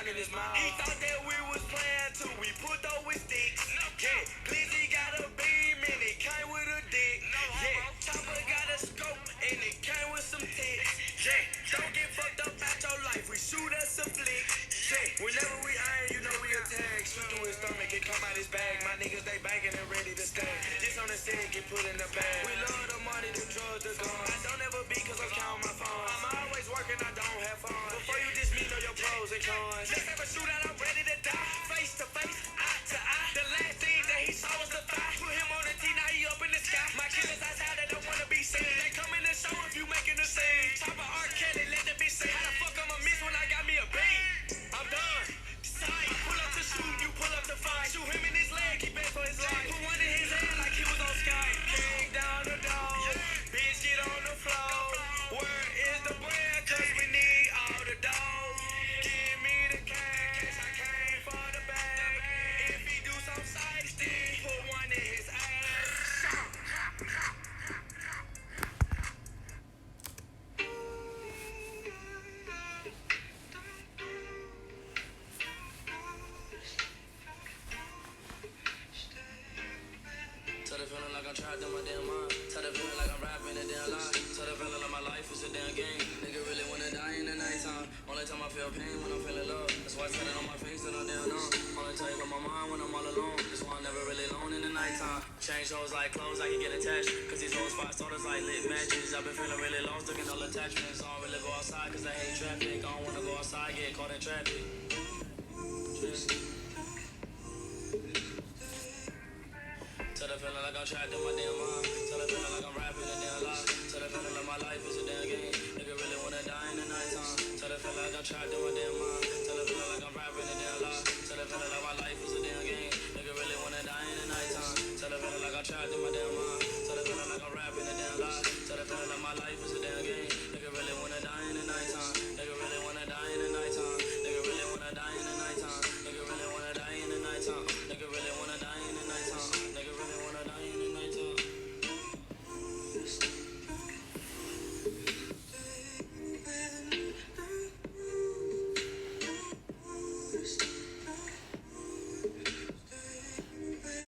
tongue in his mouth. He thought that we was playing too. We put those with sticks. Yeah, Glizzy got a beam and it came with a dick. Yeah, Chopper got a scope and it came with some tits. Yeah, don't get fucked up out your life. We shoot us a flick. Yeah, whenever we iron, you know we attack. Shoot through his stomach, it come out his bag. My niggas, they banking and ready to stack. This on the set, get put in the bag. We love the money, the drugs, the guns. I don't ever be cause I'm counting my funds. I'm always working, I don't have fun. Before you diss me, know your pros and cons. Let's have a shootout, I'm ready to die. Face to face, eye to eye. The last thing that he saw was the thigh. Put him on the T, now he up in the sky. My killers outside, they don't wanna be seen. They come in the show if you making a scene. Chopper R. Kelly, let the bitch say, how the fuck I'ma miss when I got me a beam? I'm done. Sight. Pull up to shoot, you pull up to fight. Shoot him in his leg, he beg for his life. Put one in his hand like he was on Skype. King down the dog, bitch get on the floor. Where is the bread? Cause we need all the dough. Give me the cash, I came for the bag. If he do some side stick, put one in his ass. Tell the feeling like I'm trapped in my damn mind. Tell the feeling like I'm rapping a damn lie. Tell the feeling like my life is a damn game. Nigga really wanna die in the nighttime. Only time I feel pain when I'm feeling love. That's why I said it on my face that I'm damn numb. Only tell you about my mind when I'm all alone. That's why I'm never really alone in the nighttime. Change hoes like clothes, I can get attached. Cause these hoes five starters like lit matches. I've been feeling really lost, looking all attachments. I don't really go outside cause I hate traffic. I don't wanna go outside, get caught in traffic. Tell the feeling like I'm trapped in my damn mind. Tell the feeling like I'm rapping